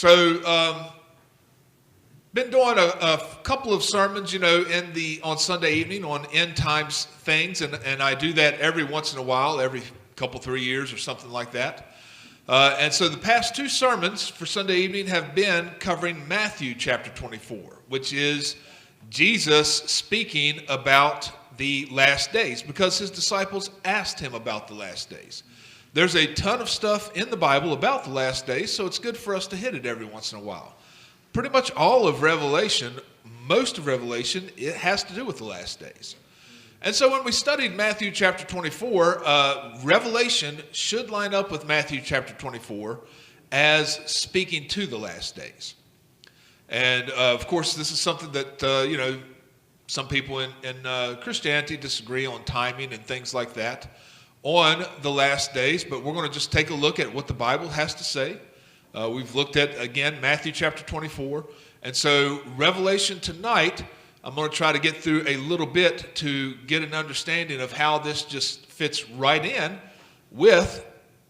Been doing a couple of sermons, on Sunday evening on end times things, and I do that every once in a while, every couple, 3 years or something like that. And so the past two sermons for Sunday evening have been covering Matthew chapter 24, which is Jesus speaking about the last days because his disciples asked him about the last days. There's a ton of stuff in the Bible about the last days, so it's good for us to hit it every once in a while. Pretty much all of Revelation, most of Revelation, it has to do with the last days. And so when we studied Matthew chapter 24, Revelation should line up with Matthew chapter 24 as speaking to the last days. And of course, this is something that, some people in Christianity disagree on timing and things like that on the last days, but we're going to just take a look at what the Bible has to say. We've looked at, again, Matthew chapter 24. And so Revelation tonight, I'm going to try to get through a little bit to get an understanding of how this just fits right in with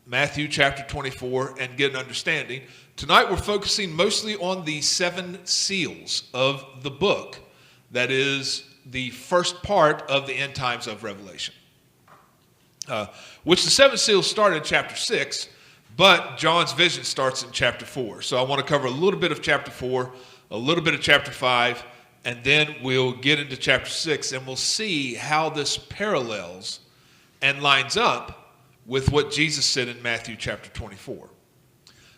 Matthew chapter 24 and get an understanding. Tonight we're focusing mostly on the 7 seals of the book. That is the first part of the end times of Revelation. Which the 7 seals started in chapter 6, but John's vision starts in chapter 4. So I want to cover a little bit of chapter 4, a little bit of chapter 5, and then we'll get into chapter 6, and we'll see how this parallels and lines up with what Jesus said in Matthew chapter 24.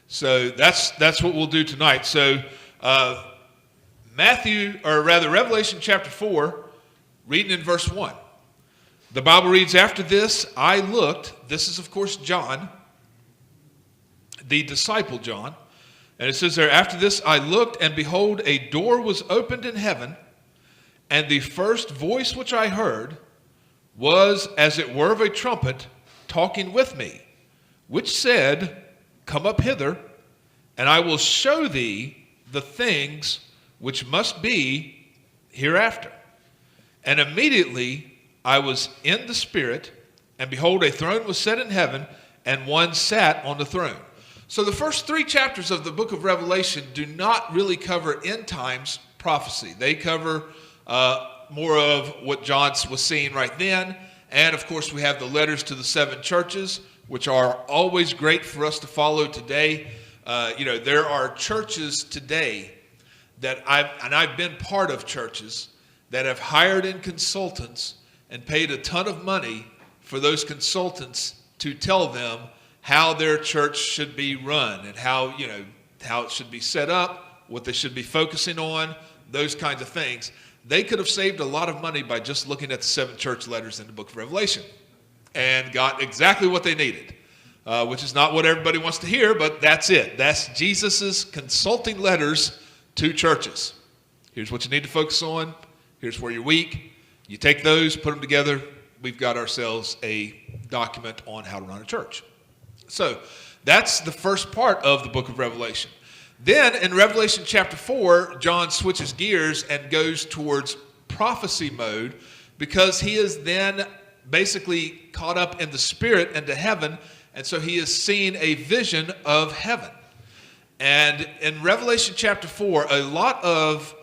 So that's what we'll do tonight. So Revelation chapter 4, reading in verse 1. The Bible reads, "After this I looked," this is of course John, the disciple John, and it says there, "After this I looked, and behold, a door was opened in heaven, and the first voice which I heard was as it were of a trumpet talking with me, which said, Come up hither, and I will show thee the things which must be hereafter. And immediately I was in the Spirit, and behold, a throne was set in heaven, and one sat on the throne." So the first 3 chapters of the book of Revelation do not really cover end times prophecy. They cover more of what John was seeing right then. And of course, we have the letters to the 7 churches, which are always great for us to follow today. There are churches today that I've been part of churches that have hired in consultants and paid a ton of money for those consultants to tell them how their church should be run and how it should be set up, what they should be focusing on, those kinds of things. They could have saved a lot of money by just looking at the 7 church letters in the book of Revelation and got exactly what they needed, which is not what everybody wants to hear, but that's it. That's Jesus's consulting letters to churches. Here's what you need to focus on. Here's where you're weak. You take those, put them together. We've got ourselves a document on how to run a church. So that's the first part of the book of Revelation. Then in Revelation chapter 4, John switches gears and goes towards prophecy mode because he is then basically caught up in the Spirit into heaven, and so he is seeing a vision of heaven. And in Revelation chapter 4, a lot of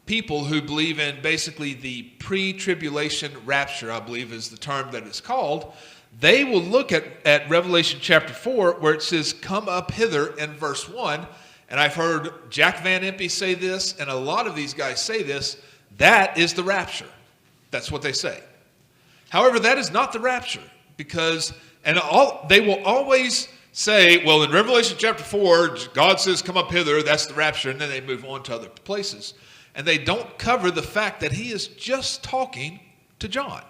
people who believe in basically the pre-tribulation rapture, I believe is the term that it's called, they will look at Revelation chapter 4 where it says, "Come up hither" in verse 1. And I've heard Jack Van Impe say this, and a lot of these guys say this, that is the rapture. That's what they say. However, that is not the rapture because, they will always say, well, in Revelation chapter 4, God says, "Come up hither," that's the rapture, and then they move on to other places. And they don't cover the fact that he is just talking to John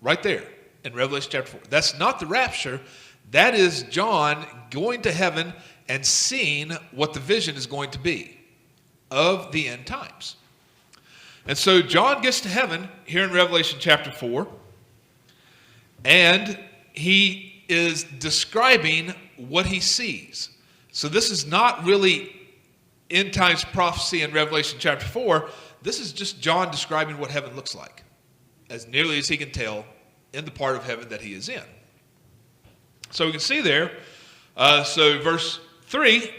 right there in Revelation chapter 4. That's not the rapture. That is John going to heaven and seeing what the vision is going to be of the end times. And so John gets to heaven here in Revelation chapter 4, and he is describing what he sees. So this is not really end times prophecy in Revelation chapter 4. This is just John describing what heaven looks like, as nearly as he can tell in the part of heaven that he is in. So we can see there, so verse 3,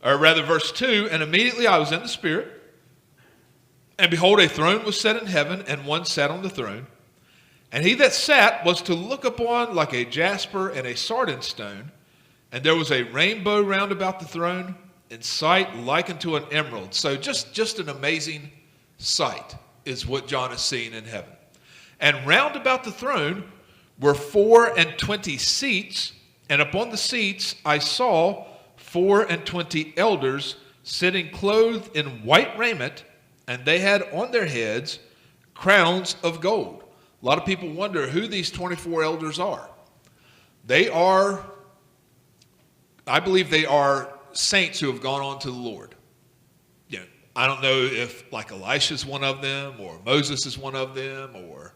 or rather verse 2, and immediately I was in the Spirit, and behold, a throne was set in heaven, and one sat on the throne. And he that sat was to look upon like a jasper and a sardine stone, and there was a rainbow round about the throne, in sight like unto an emerald. So just an amazing sight is what John has seen in heaven. And round about the throne were 24 seats, and upon the seats I saw 24 elders sitting clothed in white raiment, and they had on their heads crowns of gold. A lot of people wonder who these 24 elders are. I believe they are saints who have gone on to the Lord. You know, I don't know if like Elisha's one of them, or Moses is one of them, or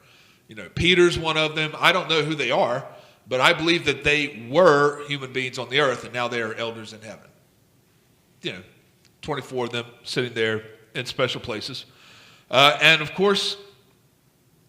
Peter's one of them. I don't know who they are, but I believe that they were human beings on the earth, and now they are elders in heaven. 24 of them sitting there in special places. And of course,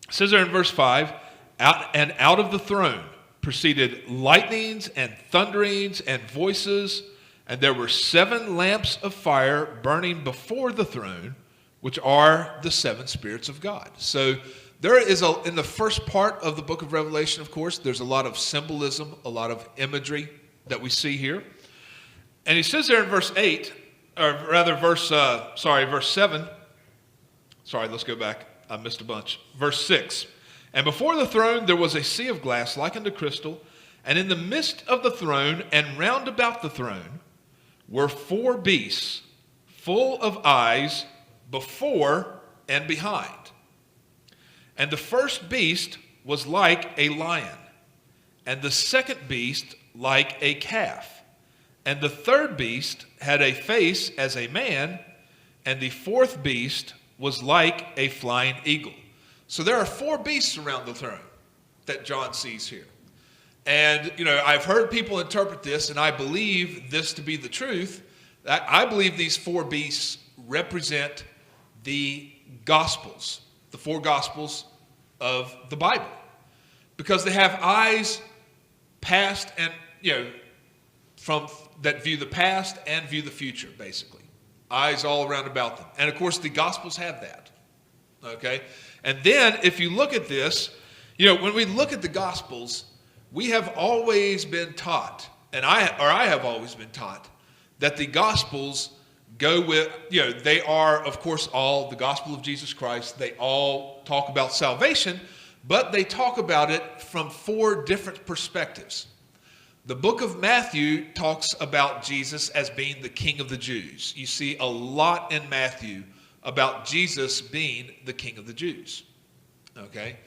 it says there in verse 5, out of the throne proceeded lightnings and thunderings and voices, and there were 7 lamps of fire burning before the throne, which are the 7 spirits of God. So there is in the first part of the book of Revelation, of course, there's a lot of symbolism, a lot of imagery that we see here. And he says there in verse 8, or rather verse 7. Sorry, let's go back. I missed a bunch. Verse 6. And before the throne there was a sea of glass like unto crystal, and in the midst of the throne and round about the throne were 4 beasts full of eyes before and behind. And the first beast was like a lion, and the second beast like a calf, and the third beast had a face as a man, and the fourth beast was like a flying eagle. So there are 4 beasts around the throne that John sees here. And, I've heard people interpret this, and I believe this to be the truth. I believe these 4 beasts represent the Gospels, the 4 Gospels of the Bible. Because they have eyes past and, from that view the past and view the future, basically. Eyes all around about them. And, of course, the Gospels have that. Okay? And then, if you look at this, when we look at the Gospels, we have always been taught, and I have always been taught, that the Gospels go with, they are, of course, all the gospel of Jesus Christ. They all talk about salvation, but they talk about it from 4 different perspectives. The book of Matthew talks about Jesus as being the King of the Jews. You see a lot in Matthew about Jesus being the King of the Jews. Okay?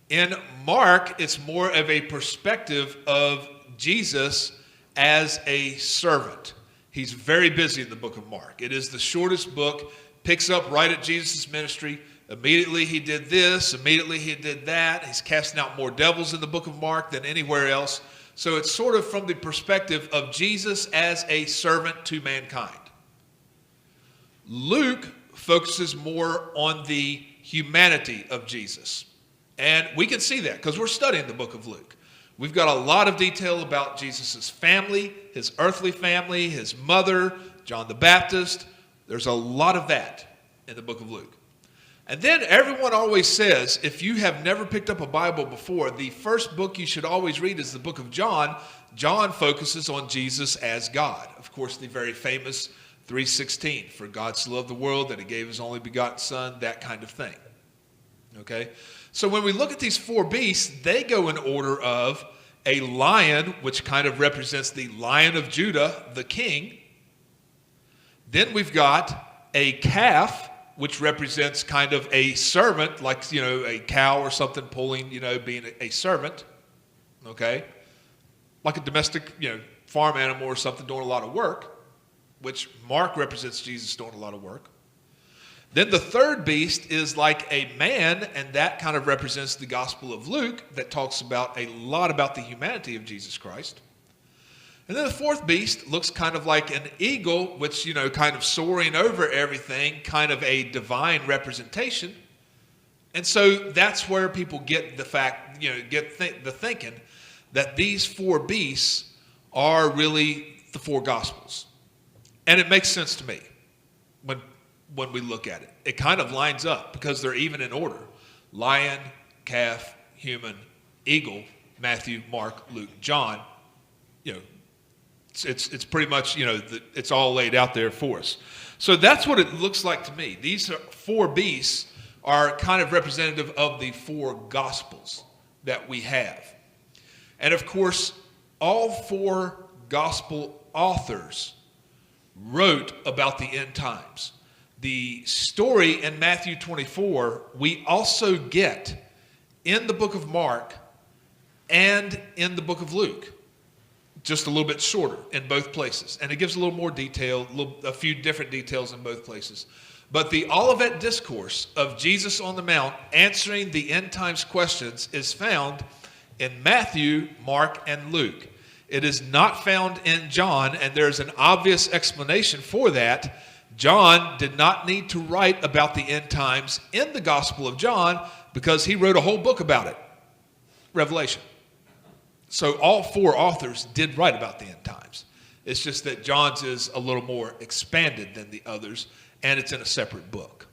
In Mark, it's more of a perspective of Jesus as a servant. He's very busy in the book of Mark. It is the shortest book, picks up right at Jesus' ministry. Immediately he did this, immediately he did that. He's casting out more devils in the book of Mark than anywhere else. So it's sort of from the perspective of Jesus as a servant to mankind. Luke focuses more on the humanity of Jesus. And we can see that because we're studying the book of Luke. We've got a lot of detail about Jesus' family, his earthly family, his mother, John the Baptist. There's a lot of that in the book of Luke. And then everyone always says, if you have never picked up a Bible before, the first book you should always read is the book of John. John focuses on Jesus as God. Of course, the very famous 3:16, for God so loved the world that he gave his only begotten son, that kind of thing. Okay? So when we look at these 4 beasts, they go in order of a lion, which kind of represents the Lion of Judah, the king. Then we've got a calf, which represents kind of a servant, like, a cow or something pulling, being a servant. Okay? Like a domestic, farm animal or something doing a lot of work, which Mark represents Jesus doing a lot of work. Then the third beast is like a man, and that kind of represents the Gospel of Luke that talks about a lot about the humanity of Jesus Christ. And then the fourth beast looks kind of like an eagle, which, kind of soaring over everything, kind of a divine representation. And so that's where people get the fact, the thinking that these 4 beasts are really the 4 Gospels. And it makes sense to me when we look at it. It kind of lines up because they're even in order. Lion, calf, human, eagle, Matthew, Mark, Luke, John. You know, it's pretty much, it's all laid out there for us. So that's what it looks like to me. These four beasts are kind of representative of the four gospels that we have. And of course, all four gospel authors wrote about the end times. The story in Matthew 24, we also get in the book of Mark and in the book of Luke. Just a little bit shorter in both places. And it gives a little more detail, a few different details in both places. But the Olivet Discourse of Jesus on the Mount answering the end times questions is found in Matthew, Mark, and Luke. It is not found in John, and there's an obvious explanation for that. John did not need to write about the end times in the Gospel of John because he wrote a whole book about it, Revelation. So all four authors did write about the end times. It's just that John's is a little more expanded than the others, and it's in a separate book.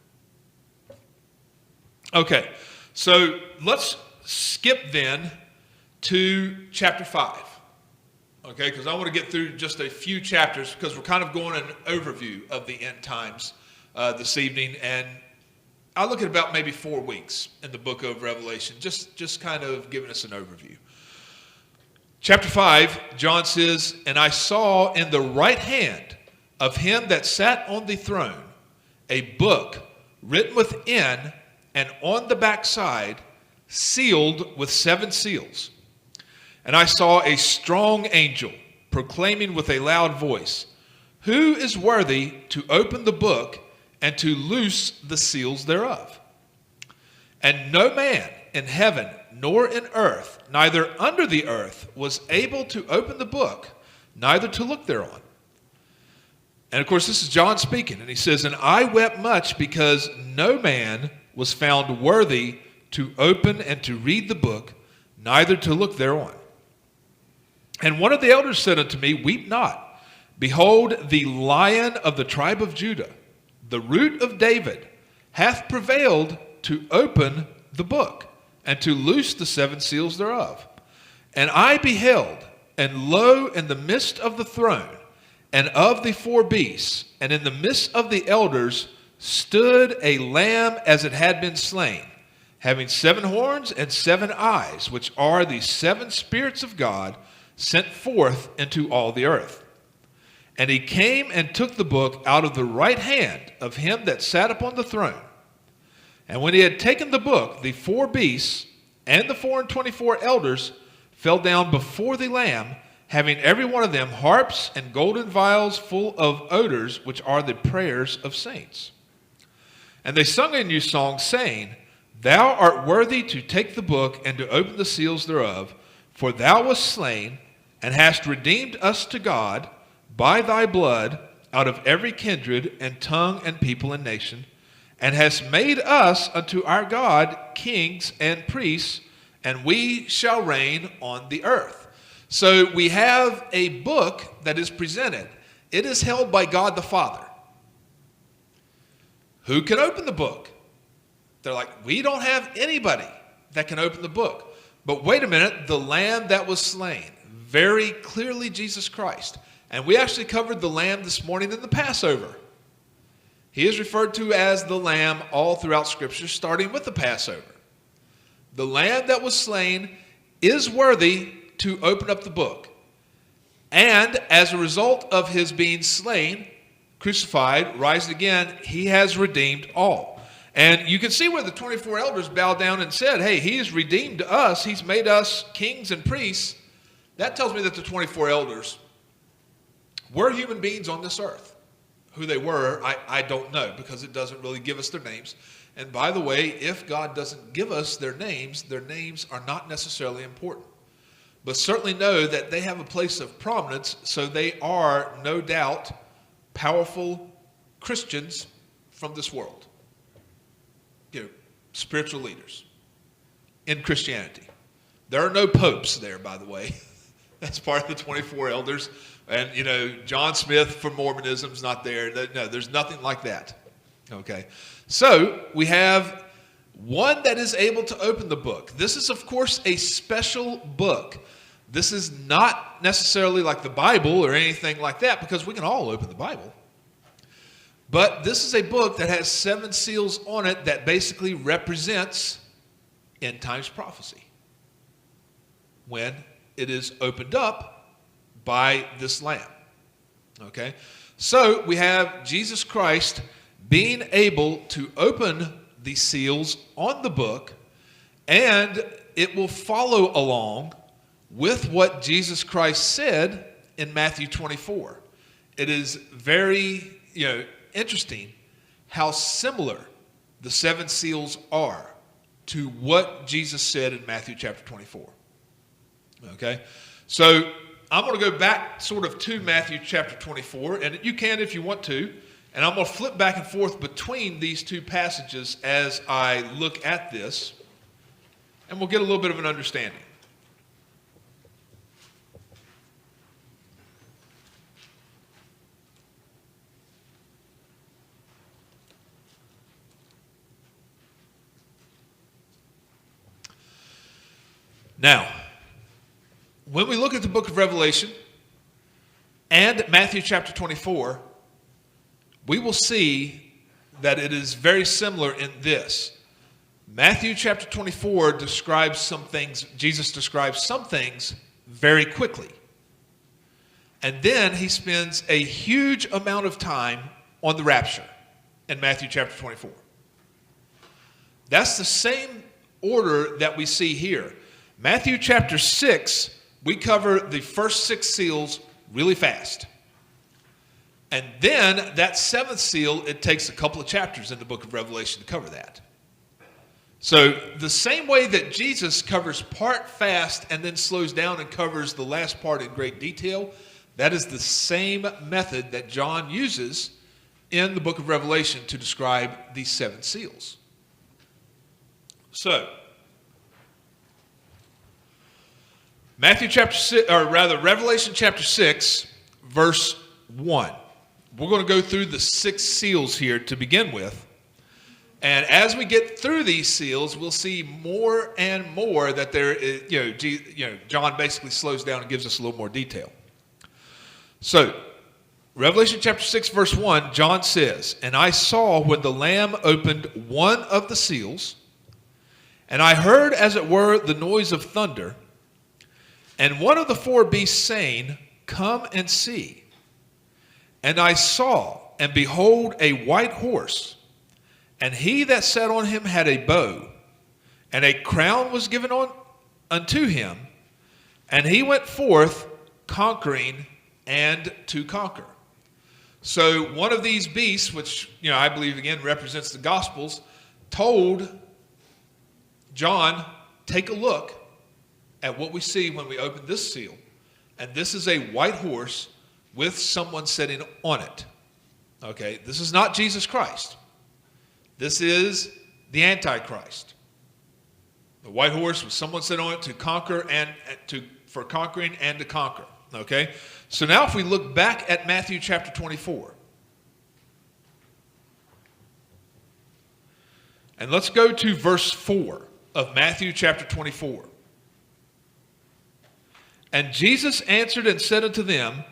Okay, so let's skip then to chapter 5. Okay, because I want to get through just a few chapters because we're kind of going an overview of the end times this evening, and I'll look at about maybe 4 weeks in the book of Revelation, just kind of giving us an overview. Chapter 5, John says, "And I saw in the right hand of him that sat on the throne a book written within and on the backside, sealed with 7 seals. And I saw a strong angel proclaiming with a loud voice, 'Who is worthy to open the book and to loose the seals thereof?' And no man in heaven nor in earth, neither under the earth, was able to open the book, neither to look thereon." And of course, this is John speaking, and he says, "And I wept much because no man was found worthy to open and to read the book, neither to look thereon. And one of the elders said unto me, Weep not. Behold, the Lion of the tribe of Judah, the Root of David, hath prevailed to open the book, and to loose the 7 seals thereof. And I beheld, and lo, in the midst of the throne, and of the 4 beasts, and in the midst of the elders, stood a lamb as it had been slain, having 7 horns and 7 eyes, which are the 7 spirits of God, sent forth into all the earth. And he came and took the book out of the right hand of him that sat upon the throne. And when he had taken the book, the 4 beasts and the 24 elders fell down before the Lamb, having every one of them harps and golden vials full of odors, which are the prayers of saints. And they sung a new song, saying, Thou art worthy to take the book and to open the seals thereof, for thou wast slain, and hast redeemed us to God by thy blood out of every kindred and tongue and people and nation, and hast made us unto our God kings and priests, and we shall reign on the earth. So we have a book that is presented. It is held by God the Father. Who can open the book? They're like, we don't have anybody that can open the book. But wait a minute, the Lamb that was slain, very clearly Jesus Christ. And we actually covered the Lamb this morning in the Passover. He is referred to as the Lamb all throughout Scripture, starting with the Passover. The Lamb that was slain is worthy to open up the book. And as a result of his being slain, crucified, rising again, he has redeemed all. And you can see where the 24 elders bowed down and said, hey, he has redeemed us. He's made us kings and priests. That tells me that the 24 elders were human beings on this earth. Who they were, I don't know, because it doesn't really give us their names. And by the way, if God doesn't give us their names are not necessarily important. But certainly know that they have a place of prominence, so they are, no doubt, powerful Christians from this world. Spiritual leaders in Christianity. There are no popes there, by the way. That's part of the 24 elders. And, John Smith for Mormonism's not there. No, there's nothing like that. Okay. So we have one that is able to open the book. This is, of course, a special book. This is not necessarily like the Bible or anything like that, because we can all open the Bible. But this is a book that has 7 seals on it that basically represents end times prophecy when it is opened up by this Lamb. Okay? So we have Jesus Christ being able to open the seals on the book, and it will follow along with what Jesus Christ said in Matthew 24. It is very, interesting how similar the 7 seals are to what Jesus said in Matthew chapter 24. Okay? So I'm going to go back sort of to Matthew chapter 24, and you can if you want to, and I'm going to flip back and forth between these two passages as I look at this, and we'll get a little bit of an understanding. Now, when we look at the book of Revelation and Matthew chapter 24, we will see that it is very similar in this. Matthew chapter 24 describes some things, Jesus describes some things very quickly. And then he spends a huge amount of time on the rapture in Matthew chapter 24. That's the same order that we see here. Matthew chapter 6, we cover the first 6 seals really fast. And then that 7th seal, it takes a couple of chapters in the book of Revelation to cover that. So the same way that Jesus covers part fast and then slows down and covers the last part in great detail, that is the same method that John uses in the book of Revelation to describe these 7 seals. So, Revelation chapter 6, verse 1. We're going to go through the 6 seals here to begin with. And as we get through these seals, we'll see more and more that there is, John basically slows down and gives us a little more detail. So, Revelation chapter 6, verse 1, John says, "And I saw when the Lamb opened one of the seals, and I heard as it were the noise of thunder, and one of the 4 beasts saying, 'Come and see.' And I saw, and behold, a white horse, and he that sat on him had a bow, and a crown was given unto him, and he went forth conquering and to conquer." So one of these beasts, which I believe again represents the Gospels, told John, take a look at what we see when we open this seal. And this is a white horse with someone sitting on it. Okay, this is not Jesus Christ. This is the Antichrist. The white horse with someone sitting on it to conquer and for conquering and to conquer. Okay, so now if we look back at Matthew chapter 24, and let's go to verse 4 of Matthew chapter 24. "And Jesus answered and said unto them,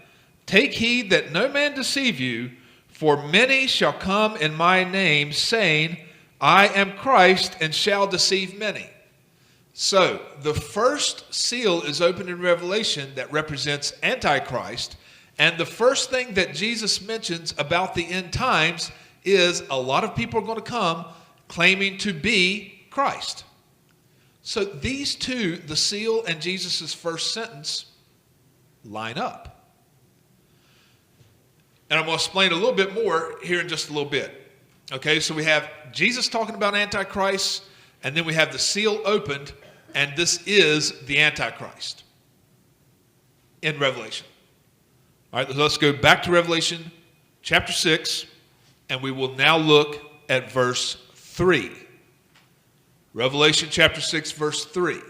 Take heed that no man deceive you, for many shall come in my name, saying, I am Christ, and shall deceive many." So, the first seal is opened in Revelation that represents Antichrist, and the first thing that Jesus mentions about the end times is a lot of people are going to come claiming to be Christ. So these two, the seal and Jesus' first sentence, line up. And I'm going to explain a little bit more here in just a little bit. Okay, so we have Jesus talking about Antichrist, and then we have the seal opened, and this is the Antichrist in Revelation. All right, let's go back to Revelation chapter 6, and we will now look at verse 3. Revelation chapter 6, verse 3.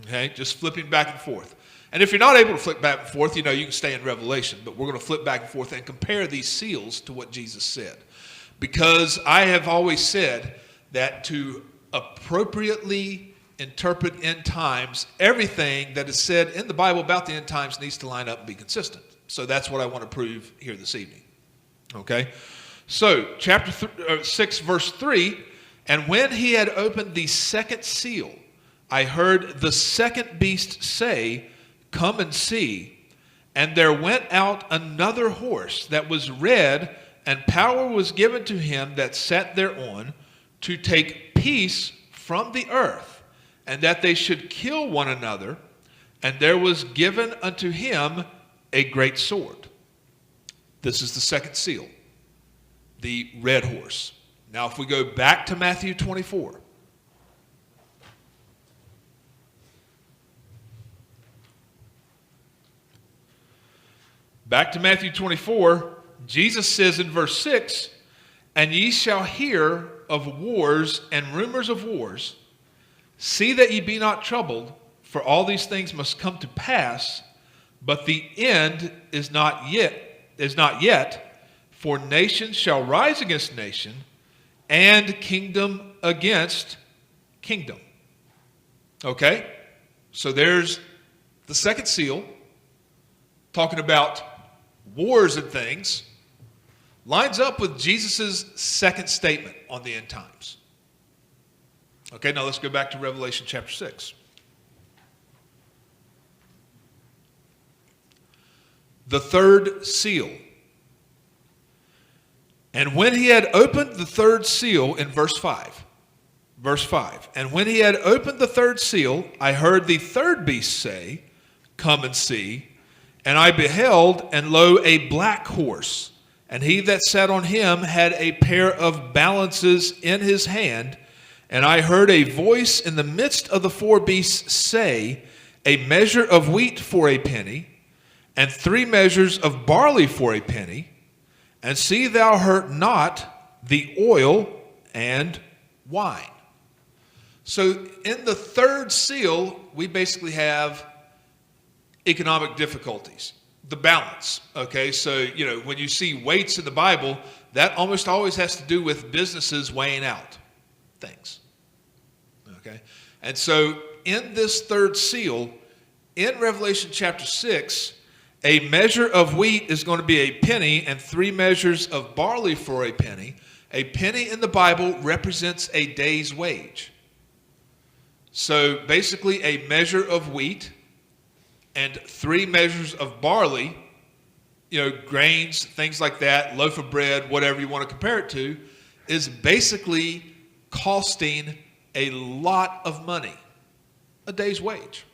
Okay, just flipping back and forth. And if you're not able to flip back and forth, you can stay in Revelation. But we're going to flip back and forth and compare these seals to what Jesus said. Because I have always said that to appropriately interpret end times, everything that is said in the Bible about the end times needs to line up and be consistent. So that's what I want to prove here this evening. Okay? So, chapter 6, verse 3, and when he had opened the second seal, I heard the second beast say, "Come and see." And there went out another horse that was red, and power was given to him that sat thereon to take peace from the earth, and that they should kill one another. And there was given unto him a great sword. This is the second seal, the red horse. Now, if we go back to Matthew 24. Back to Matthew 24, Jesus says in verse 6, "And ye shall hear of wars and rumors of wars. See that ye be not troubled, for all these things must come to pass, but the end is not yet, for nation shall rise against nation, and kingdom against kingdom." Okay? So there's the second seal, talking about wars and things, lines up with Jesus' second statement on the end times. Okay, now let's go back to Revelation chapter 6. The third seal. And when he had opened the third seal, in verse 5, and when he had opened the third seal, I heard the third beast say, "Come and see." And I beheld, and lo, a black horse, and he that sat on him had a pair of balances in his hand. And I heard a voice in the midst of the four beasts say, "A measure of wheat for a penny, and 3 measures of barley for a penny, and see thou hurt not the oil and wine." So in the third seal, we basically have economic difficulties. The balance, okay? So, when you see weights in the Bible, that almost always has to do with businesses weighing out things, okay? And so in this third seal, in Revelation chapter 6, a measure of wheat is going to be a penny, and 3 measures of barley for a penny. A penny in the Bible represents a day's wage. So basically a measure of wheat and 3 measures of barley, grains, things like that, loaf of bread, whatever you want to compare it to, is basically costing a lot of money, a day's wage.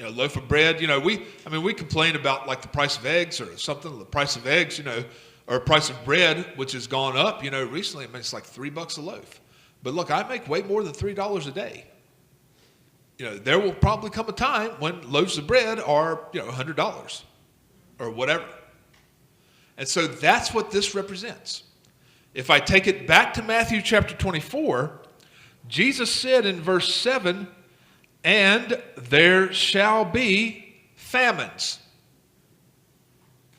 A loaf of bread, we complain about like the price of eggs or something, the price of eggs, or price of bread, which has gone up, recently. It's like $3 a loaf. But look, I make way more than $3 a day. There will probably come a time when loaves of bread are, $100 or whatever. And so that's what this represents. If I take it back to Matthew chapter 24, Jesus said in verse 7, "And there shall be famines."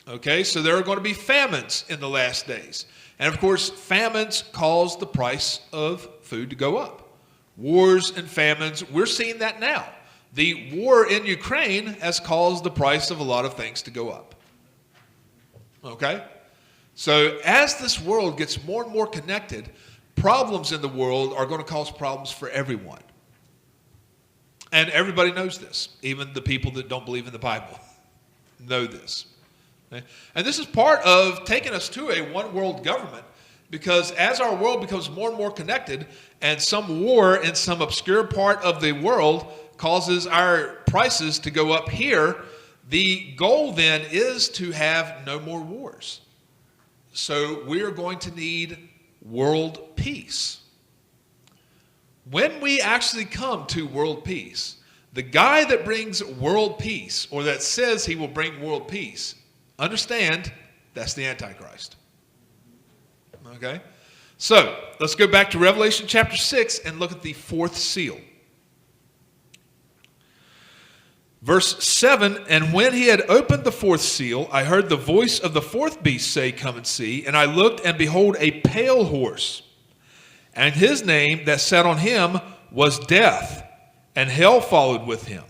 Okay, so there are going to be famines in the last days. And of course, famines cause the price of food to go up. Wars and famines, we're seeing that now. The war in Ukraine has caused the price of a lot of things to go up. Okay? So as this world gets more and more connected, problems in the world are going to cause problems for everyone. And everybody knows this. Even the people that don't believe in the Bible know this. Okay? And this is part of taking us to a one-world government. Because as our world becomes more and more connected, and some war in some obscure part of the world causes our prices to go up here, the goal then is to have no more wars. So we are going to need world peace. When we actually come to world peace, the guy that brings world peace, or that says he will bring world peace, understand that's the Antichrist. Okay? So, let's go back to Revelation chapter 6 and look at the fourth seal. Verse 7, and when he had opened the fourth seal, I heard the voice of the fourth beast say, come and see. And I looked, and behold, a pale horse. And his name that sat on him was Death, and hell followed with him.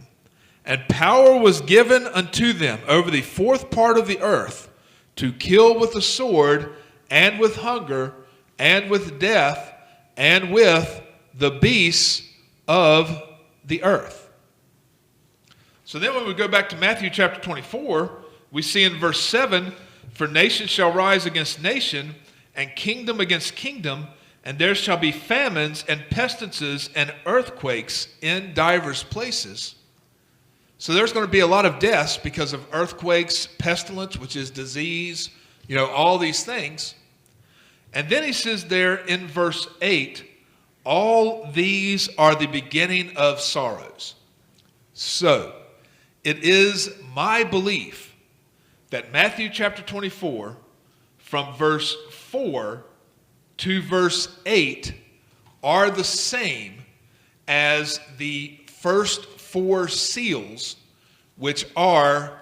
And power was given unto them over the fourth part of the earth, to kill with the sword, and with hunger, and with death, and with the beasts of the earth. So then when we go back to Matthew chapter 24, we see in verse 7, for nation shall rise against nation, and kingdom against kingdom, and there shall be famines and pestilences and earthquakes in divers places. So there's going to be a lot of deaths because of earthquakes, pestilence, which is disease, all these things. And then he says there in verse 8, all these are the beginning of sorrows. So it is my belief that Matthew chapter 24, from verse 4 to verse 8, are the same as the first four seals, which are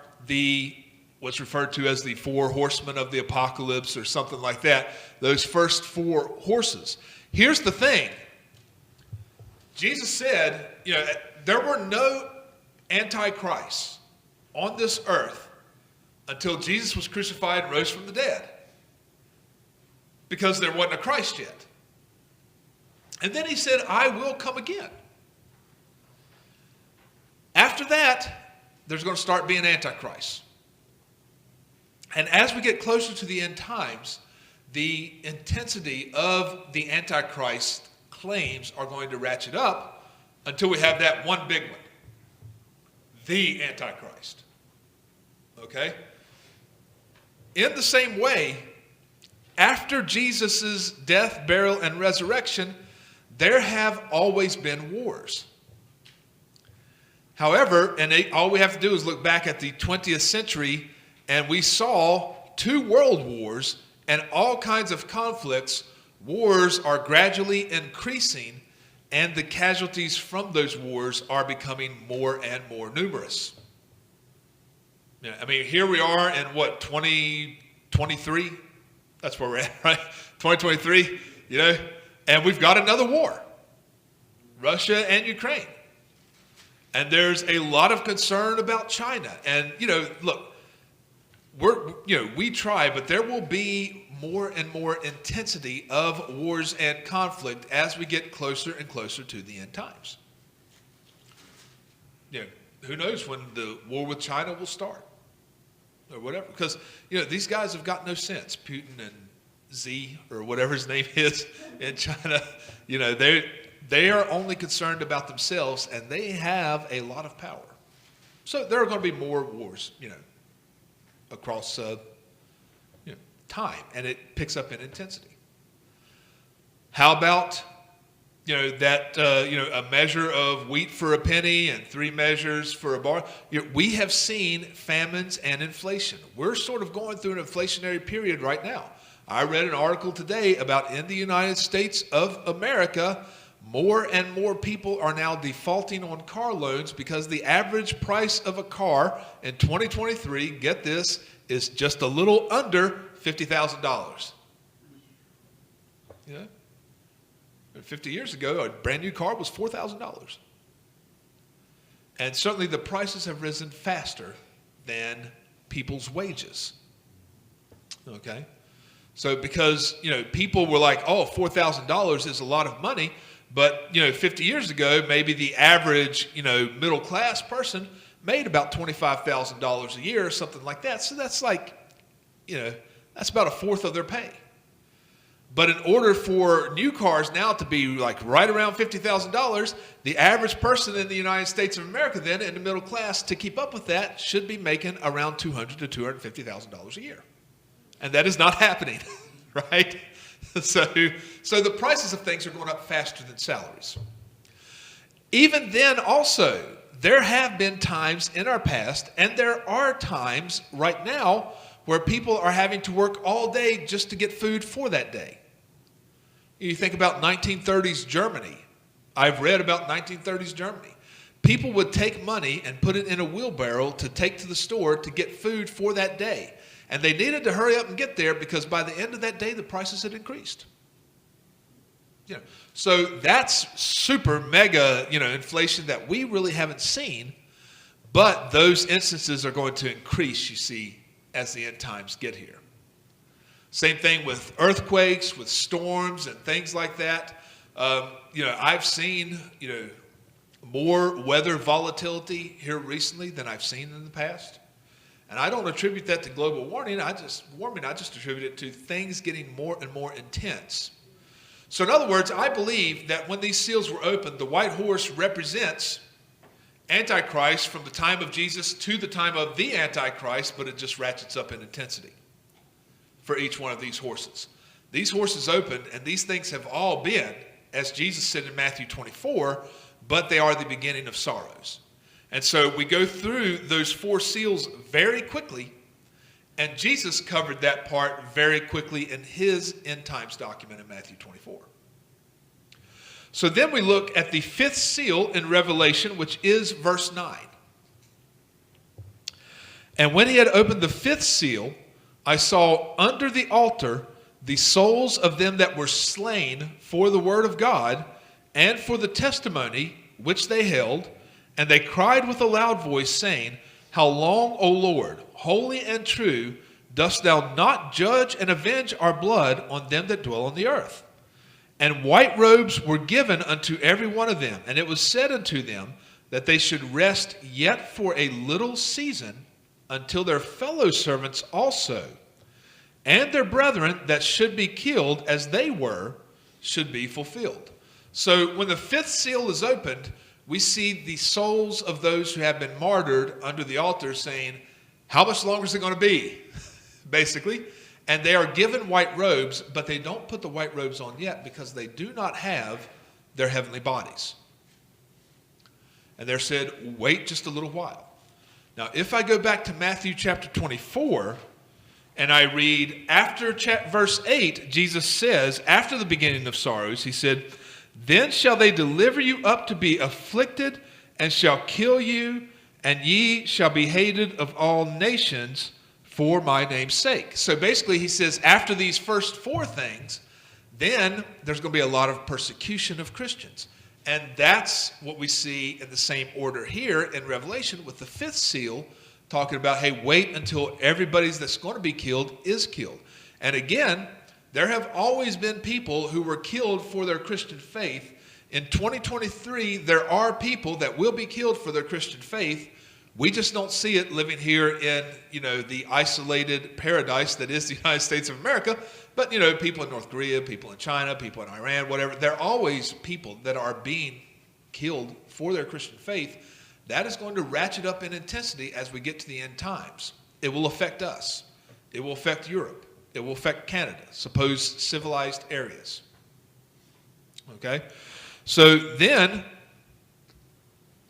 what's referred to as the four horsemen of the apocalypse or something like that. Those first four horses. Here's the thing. Jesus said, there were no antichrists on this earth until Jesus was crucified and rose from the dead, because there wasn't a Christ yet. And then he said, I will come again. After that, there's going to start being antichrists. And as we get closer to the end times, the intensity of the antichrist claims are going to ratchet up until we have that one big one. The Antichrist. Okay? In the same way, after Jesus' death, burial, and resurrection, there have always been wars. However, all we have to do is look back at the 20th century, and we saw 2 world wars and all kinds of conflicts. Wars are gradually increasing, and the casualties from those wars are becoming more and more numerous. Here we are in 2023? That's where we're at, right? 2023, and we've got another war. Russia and Ukraine. And there's a lot of concern about China. And, look, we try, but there will be more and more intensity of wars and conflict as we get closer and closer to the end times. Who knows when the war with China will start or whatever. Because, these guys have got no sense. Putin and Xi, or whatever his name is in China, they are only concerned about themselves, and they have a lot of power. So there are going to be more wars, across time, and it picks up in intensity. How about a measure of wheat for a penny and 3 measures for a bar? We have seen famines and inflation. We're sort of going through an inflationary period right now. I read an article today about in the United States of America, more and more people are now defaulting on car loans because the average price of a car in 2023, get this, is just a little under $50,000. 50 years ago, a brand new car was $4,000. And certainly the prices have risen faster than people's wages. Okay? So because, people were like, oh, $4,000 is a lot of money. But, 50 years ago, maybe the average, middle class person made about $25,000 a year or something like that. So that's like, that's about a fourth of their pay. But in order for new cars now to be like right around $50,000, the average person in the United States of America then in the middle class, to keep up with that, should be making around $200,000 to $250,000 a year. And that is not happening, right? So the prices of things are going up faster than salaries. Even then also, there have been times in our past, and there are times right now, where people are having to work all day just to get food for that day. You think about 1930s Germany. I've read about 1930s Germany. people would take money and put it in a wheelbarrow to take to the store to get food for that day. And they needed to hurry up and get there because by the end of that day, the prices had increased. So that's super mega, inflation that we really haven't seen. But those instances are going to increase, you see, as the end times get here. Same thing with earthquakes, with storms and things like that. I've seen, more weather volatility here recently than I've seen in the past. And I don't attribute that to global warming. I just attribute it to things getting more and more intense. So in other words, I believe that when these seals were opened, the white horse represents Antichrist from the time of Jesus to the time of the Antichrist, but it just ratchets up in intensity for each one of these horses. These horses opened, and these things have all been, as Jesus said in Matthew 24, but they are the beginning of sorrows. And so we go through those 4 seals very quickly, and Jesus covered that part very quickly in his end times document in Matthew 24. So then we look at the 5th seal in Revelation, which is verse 9. And when he had opened the 5th seal, I saw under the altar the souls of them that were slain for the word of God and for the testimony which they held, and they cried with a loud voice, saying, How long, O Lord, holy and true, dost thou not judge and avenge our blood on them that dwell on the earth? And white robes were given unto every one of them, and it was said unto them that they should rest yet for a little season until their fellow servants also, and their brethren that should be killed as they were, should be fulfilled. So when the 5th seal is opened, we see the souls of those who have been martyred under the altar saying, how much longer is it going to be? Basically. And they are given white robes, but they don't put the white robes on yet because they do not have their heavenly bodies. And they're said, wait just a little while. Now, if I go back to Matthew chapter 24, and I read after verse 8, Jesus says, after the beginning of sorrows, he said, Then shall they deliver you up to be afflicted, and shall kill you, and ye shall be hated of all nations for my name's sake. So basically he says after these first 4 things, then there's going to be a lot of persecution of Christians. And that's what we see in the same order here in Revelation with the 5th seal, talking about, hey, wait until everybody that's going to be killed is killed. And again, there have always been people who were killed for their Christian faith. In 2023, there are people that will be killed for their Christian faith. We just don't see it living here in, the isolated paradise that is the United States of America. But, people in North Korea, people in China, people in Iran, whatever, there are always people that are being killed for their Christian faith. That is going to ratchet up in intensity as we get to the end times. It will affect us. It will affect Europe. It will affect Canada, supposed civilized areas. Okay? So then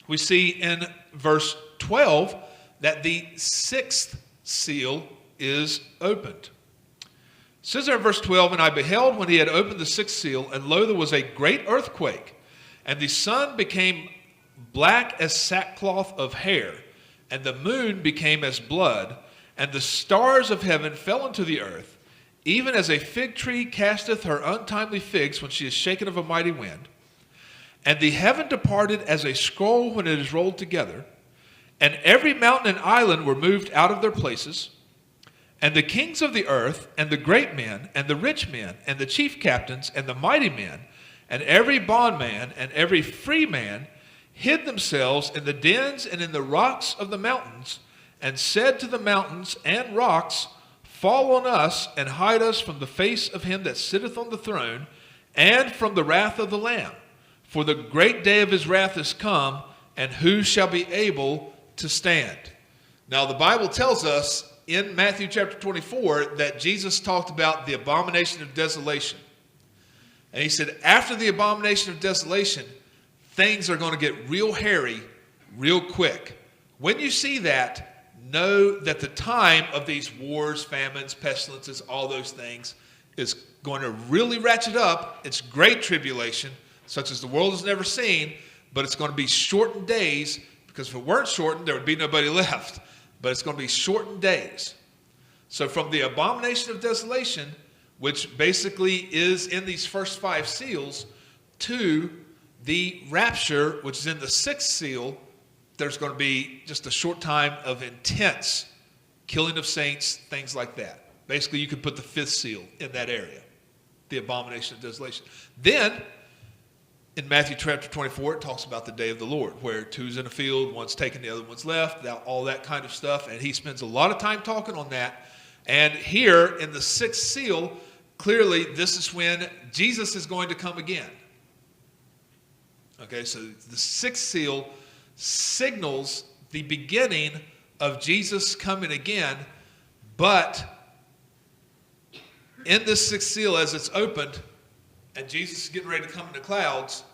we see in verse 12 that the 6th seal is opened. It says there in verse 12, And I beheld when he had opened the 6th seal, and lo, there was a great earthquake, and the sun became black as sackcloth of hair, and the moon became as blood, and the stars of heaven fell into the earth, even as a fig tree casteth her untimely figs when she is shaken of a mighty wind. And the heaven departed as a scroll when it is rolled together, and every mountain and island were moved out of their places. And the kings of the earth, and the great men, and the rich men, and the chief captains, and the mighty men, and every bondman, and every free man, hid themselves in the dens and in the rocks of the mountains, and said to the mountains and rocks, Fall on us, and hide us from the face of him that sitteth on the throne, and from the wrath of the Lamb. For the great day of his wrath is come, and who shall be able to stand? Now the Bible tells us in Matthew chapter 24 that Jesus talked about the abomination of desolation. And he said after the abomination of desolation, things are going to get real hairy real quick. When you see that, know that the time of these wars, famines, pestilences, all those things is going to really ratchet up. It's great tribulation, such as the world has never seen. but it's going to be shortened days, because if it weren't shortened, there would be nobody left. But it's going to be shortened days. So from the abomination of desolation, which basically is in these first 5 seals, to the rapture, which is in the 6th seal, there's going to be just a short time of intense killing of saints, things like that. Basically, you could put the 5th seal in that area, the abomination of desolation. Then, in Matthew chapter 24, it talks about the day of the Lord, where 2's in a field, 1's taken, the other 1's left, all that kind of stuff. And he spends a lot of time talking on that. And here in the 6th seal, clearly this is when Jesus is going to come again. Okay, so the 6th seal signals the beginning of Jesus coming again, but in this 6th seal, as it's opened, and Jesus is getting ready to come in the clouds,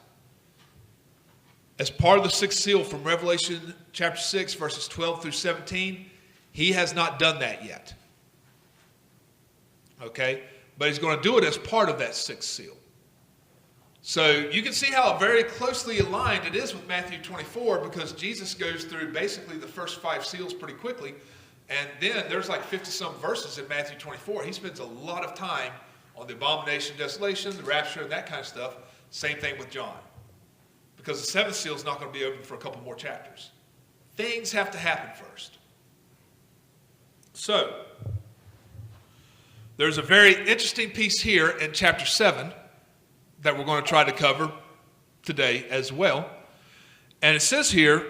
as part of the 6th seal from Revelation chapter 6, verses 12 through 17, he has not done that yet. Okay? But he's going to do it as part of that 6th seal. So you can see how very closely aligned it is with Matthew 24, because Jesus goes through basically the first 5 seals pretty quickly. And then there's like 50-some verses in Matthew 24. He spends a lot of time on the abomination, desolation, the rapture, and that kind of stuff. Same thing with John. Because the 7th seal is not going to be open for a couple more chapters. Things have to happen first. So, there's a very interesting piece here in chapter 7 that we're going to try to cover today as well. And it says here,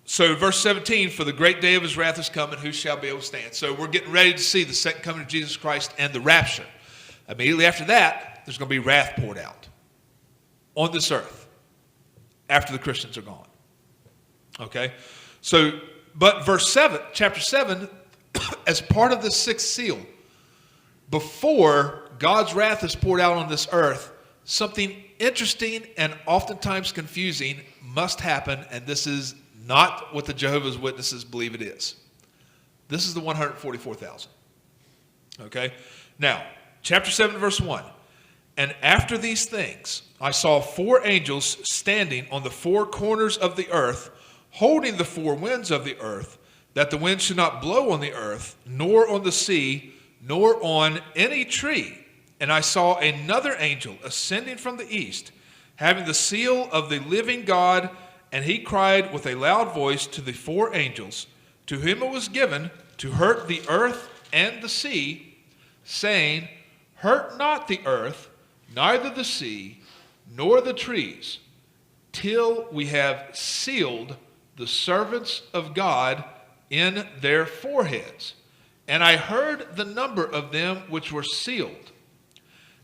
so verse 17, for the great day of his wrath is come, and who shall be able to stand? So we're getting ready to see the second coming of Jesus Christ and the rapture. Immediately after that, there's going to be wrath poured out on this earth after the Christians are gone. Okay? So, but verse 7, chapter 7, as part of the 6th seal, before God's wrath is poured out on this earth, something interesting and oftentimes confusing must happen, and this is not what the Jehovah's Witnesses believe it is. This is the 144,000. Okay? Now, chapter 7, verse 1. And after these things, I saw 4 angels standing on the 4 corners of the earth, holding the 4 winds of the earth, that the wind should not blow on the earth, nor on the sea, nor on any tree. And I saw another angel ascending from the east, having the seal of the living God, and he cried with a loud voice to the 4 angels, to whom it was given to hurt the earth and the sea, saying, hurt not the earth, neither the sea, nor the trees, till we have sealed the servants of God in their foreheads. And I heard the number of them which were sealed.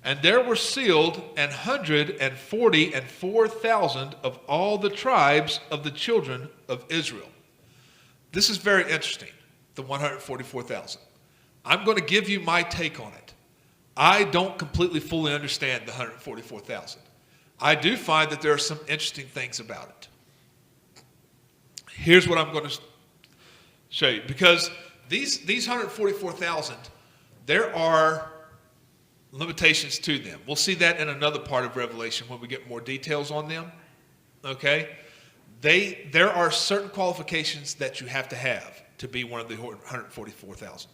And there were sealed 144,000 of all the tribes of the children of Israel. This is very interesting, the 144,000. I'm going to give you my take on it. I don't completely fully understand the 144,000. I do find that there are some interesting things about it. Here's what I'm going to show you. Because these 144,000, there are limitations to them. We'll see that in another part of Revelation when we get more details on them. Okay? There are certain qualifications that you have to be one of the 144,000.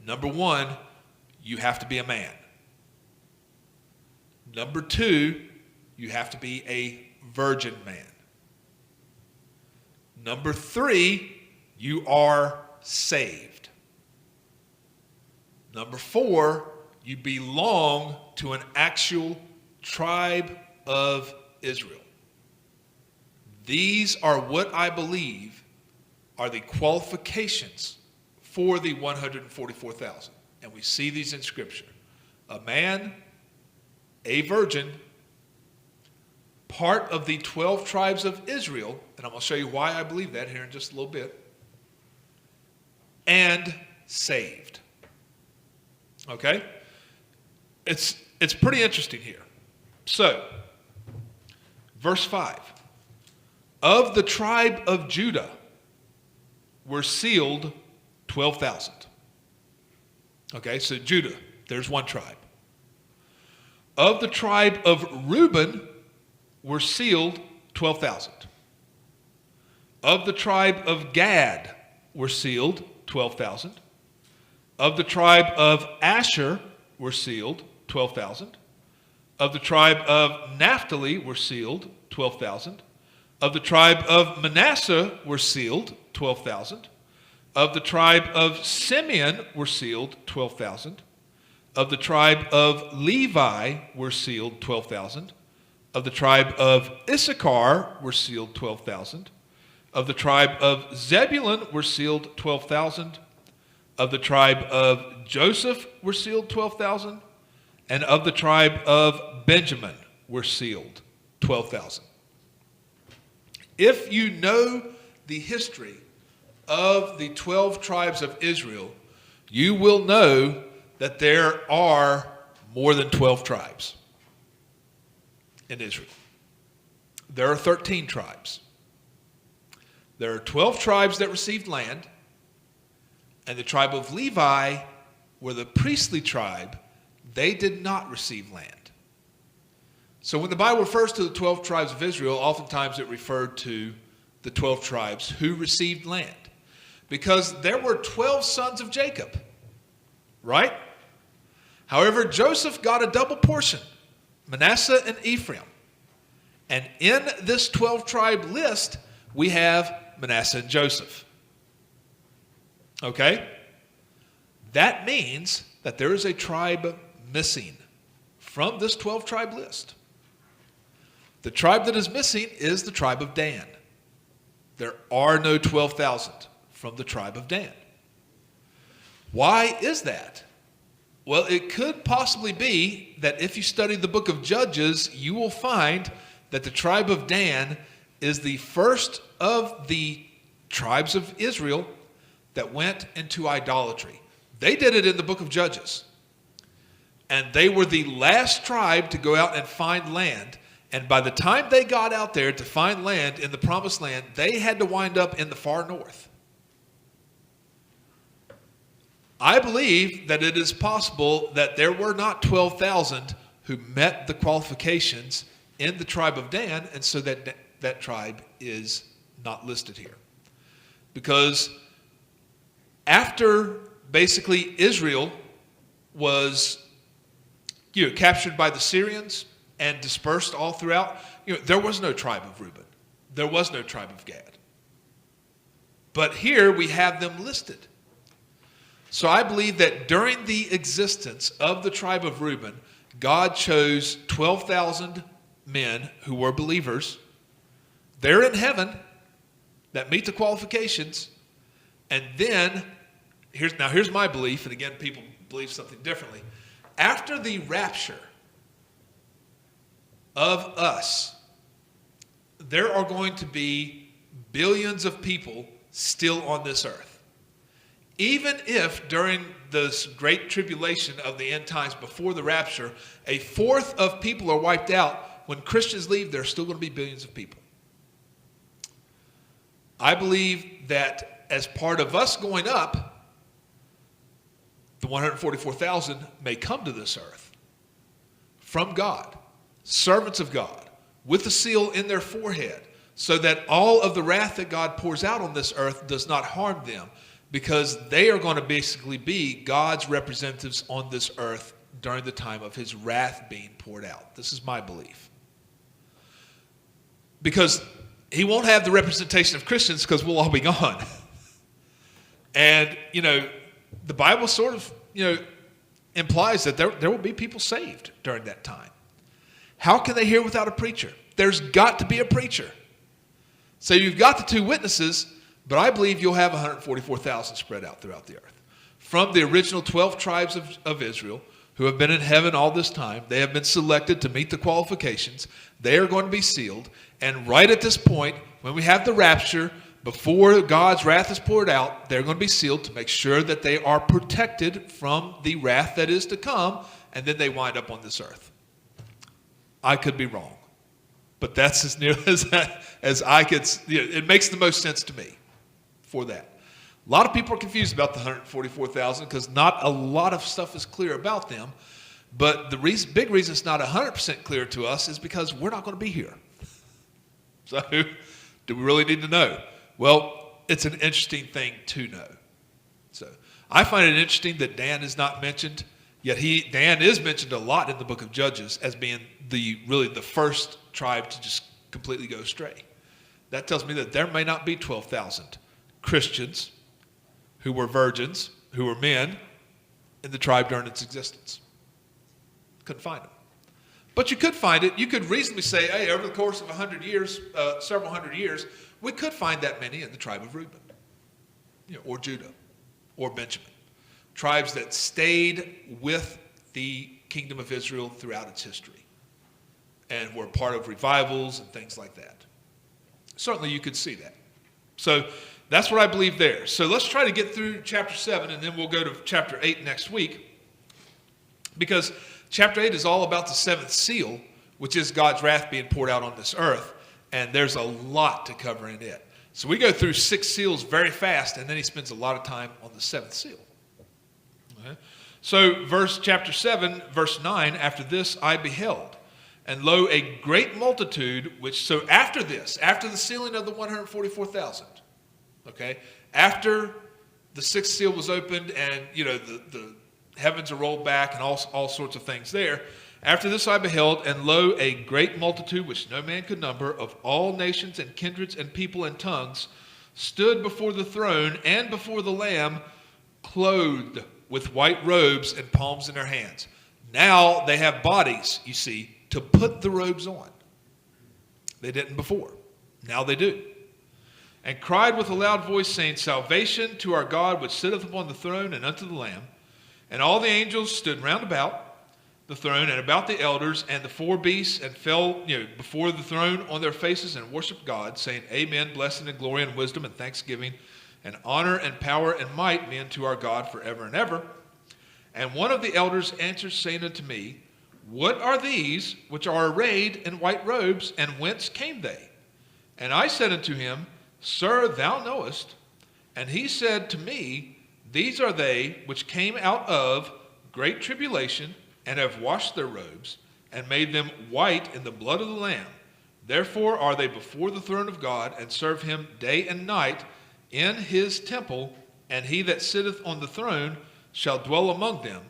Number 1, you have to be a man. Number 2, you have to be a virgin man. Number 3, you are saved. Number 4, you belong to an actual tribe of Israel. These are what I believe are the qualifications for the 144,000. And we see these in Scripture. A man, a virgin, part of the 12 tribes of Israel, and I'm going to show you why I believe that here in just a little bit, and saved. Okay? It's pretty interesting here. So, verse 5. Of the tribe of Judah were sealed 12,000. Okay, so Judah, there's one tribe. Of the tribe of Reuben were sealed 12,000. Of the tribe of Gad were sealed 12,000. Of the tribe of Asher were sealed 12,000. Of the tribe of Naphtali were sealed 12,000. Of the tribe of Manasseh were sealed 12,000. Of the tribe of Simeon were sealed 12,000. Of the tribe of Levi were sealed 12,000. Of the tribe of Issachar were sealed 12,000. Of the tribe of Zebulun were sealed 12,000. Of the tribe of Joseph were sealed 12,000. And of the tribe of Benjamin were sealed 12,000. If you know the history of the 12 tribes of Israel, you will know that there are more than 12 tribes in Israel. There are 13 tribes. There are 12 tribes that received land, and the tribe of Levi were the priestly tribe. They did not receive land. So when the Bible refers to the 12 tribes of Israel, oftentimes it referred to the 12 tribes who received land. Because there were 12 sons of Jacob, right? However, Joseph got a double portion, Manasseh and Ephraim. And in this 12 tribe list, we have Manasseh and Joseph. Okay? That means that there is a tribe missing from this 12 tribe list. The tribe that is missing is the tribe of Dan. There are no 12,000 from the tribe of Dan. Why is that? Well, it could possibly be that if you study the book of Judges, you will find that the tribe of Dan is the first of the tribes of Israel that went into idolatry. They did it in the book of Judges. And they were the last tribe to go out and find land. And by the time they got out there to find land in the promised land, they had to wind up in the far north. I believe that it is possible that there were not 12,000 who met the qualifications in the tribe of Dan, and so that tribe is not listed here. Because after basically Israel was captured by the Syrians and dispersed all throughout, there was no tribe of Reuben. There was no tribe of Gad. But here we have them listed. So I believe that during the existence of the tribe of Reuben, God chose 12,000 men who were believers. They're in heaven that meet the qualifications. And then, here's my belief, and again, people believe something differently. After the rapture of us, there are going to be billions of people still on this earth. Even if during this great tribulation of the end times before the rapture, a fourth of people are wiped out, when Christians leave, there are still going to be billions of people. I believe that as part of us going up, the 144,000 may come to this earth from God, servants of God, with the seal in their forehead, so that all of the wrath that God pours out on this earth does not harm them, because they are going to basically be God's representatives on this earth during the time of his wrath being poured out. This is my belief. Because he won't have the representation of Christians because we'll all be gone. And, the Bible sort of, implies that there will be people saved during that time. How can they hear without a preacher? There's got to be a preacher. So you've got the two witnesses, but I believe you'll have 144,000 spread out throughout the earth. From the original 12 tribes of Israel, who have been in heaven all this time, they have been selected to meet the qualifications. They are going to be sealed. And right at this point, when we have the rapture, before God's wrath is poured out, they're going to be sealed to make sure that they are protected from the wrath that is to come, and then they wind up on this earth. I could be wrong, but that's as near as I could. It makes the most sense to me for that. A lot of people are confused about the 144,000 because not a lot of stuff is clear about them. But the big reason it's not 100% clear to us is because we're not going to be here. So do we really need to know? Well, it's an interesting thing to know. So I find it interesting that Dan is not mentioned, yet Dan is mentioned a lot in the book of Judges as being really the first tribe to just completely go astray. That tells me that there may not be 12,000 Christians who were virgins, who were men, in the tribe during its existence. Couldn't find them. But you could find it. You could reasonably say, hey, over the course of 100 years, several hundred years, we could find that many in the tribe of Reuben, or Judah, or Benjamin. Tribes that stayed with the kingdom of Israel throughout its history and were part of revivals and things like that. Certainly you could see that. So that's what I believe there. So let's try to get through chapter 7, and then we'll go to chapter 8 next week, because chapter 8 is all about the seventh seal, which is God's wrath being poured out on this earth, and there's a lot to cover in it. So we go through 6 seals very fast, and then he spends a lot of time on the seventh seal. Okay? So chapter 7, verse 9, after this I beheld, and lo, a great multitude, so after this, after the sealing of the 144,000, okay, after the sixth seal was opened and, the heavens are rolled back and all sorts of things there. After this I beheld, and lo, a great multitude, which no man could number, of all nations and kindreds and people and tongues, stood before the throne and before the Lamb, clothed with white robes and palms in their hands. Now they have bodies, you see, to put the robes on. They didn't before. Now they do. And cried with a loud voice, saying, Salvation to our God, which sitteth upon the throne, and unto the Lamb. And all the angels stood round about the throne and about the elders and the 4 beasts, and fell before the throne on their faces and worshiped God, saying, Amen, blessing and glory and wisdom and thanksgiving and honor and power and might be unto our God forever and ever. And one of the elders answered, saying unto me, What are these which are arrayed in white robes, and whence came they? And I said unto him, Sir, thou knowest. And he said to me, These are they which came out of great tribulation, and have washed their robes, and made them white in the blood of the Lamb. Therefore are they before the throne of God, and serve him day and night in his temple, and he that sitteth on the throne shall dwell among them.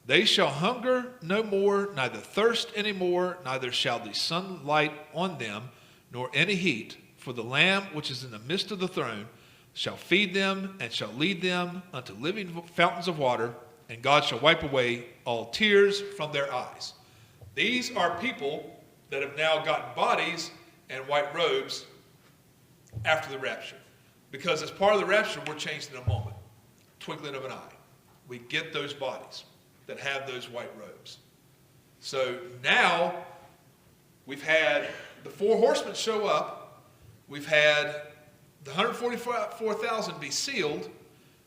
They shall hunger no more, neither thirst any more, neither shall the sun light on them, nor any heat. For the Lamb which is in the midst of the throne shall feed them, and shall lead them unto living fountains of water, and God shall wipe away all tears from their eyes. These are people that have now gotten bodies and white robes after the rapture. Because as part of the rapture, we're changed in a moment, twinkling of an eye. We get those bodies that have those white robes. So now we've had the 4 horsemen show up. We've had the 144,000 be sealed.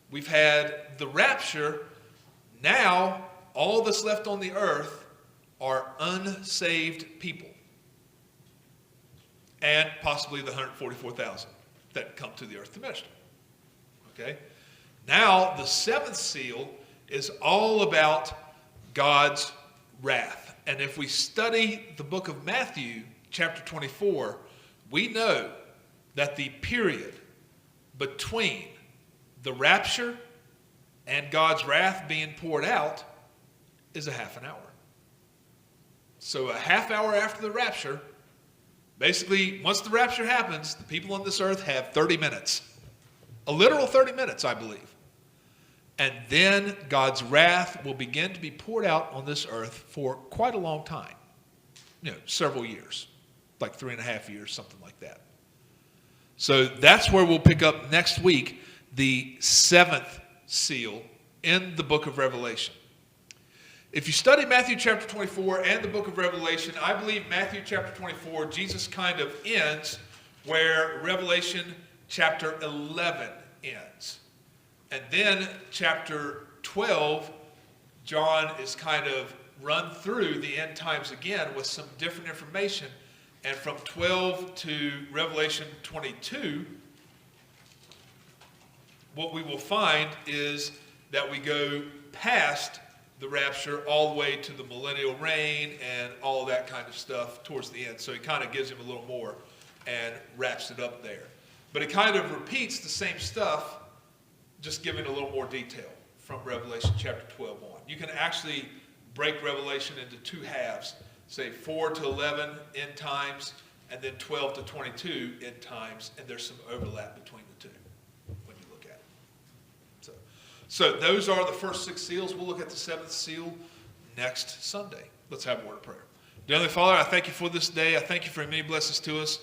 We've had the rapture. Now all that's left on the earth are unsaved people. And possibly the 144,000 that come to the earth to minister. Okay? Now the 7th seal is all about God's wrath. And if we study the book of Matthew, chapter 24, we know that the period between the rapture and God's wrath being poured out is a half an hour. So a half hour after the rapture, basically, once the rapture happens, the people on this earth have 30 minutes. A literal 30 minutes, I believe. And then God's wrath will begin to be poured out on this earth for quite a long time. Several years. Like 3.5 years, something like that. So that's where we'll pick up next week, the 7th seal in the book of Revelation. If you study Matthew chapter 24 and the book of Revelation, I believe Matthew chapter 24, Jesus kind of ends where Revelation chapter 11 ends. And then chapter 12, John is kind of run through the end times again with some different information. And from 12 to Revelation 22, what we will find is that we go past the rapture all the way to the millennial reign and all that kind of stuff towards the end. So he kind of gives him a little more. and wraps it up there. But it kind of repeats the same stuff, just giving a little more detail from Revelation chapter 12 on. You can actually break Revelation into two halves, say 4 to 11 end times, and then 12 to 22 end times, and there's some overlap between the two when you look at it. So those are the first 6 seals. We'll look at the 7th seal next Sunday. Let's have a word of prayer. Dear Heavenly Father, I thank you for this day. I thank you for your many blessings to us.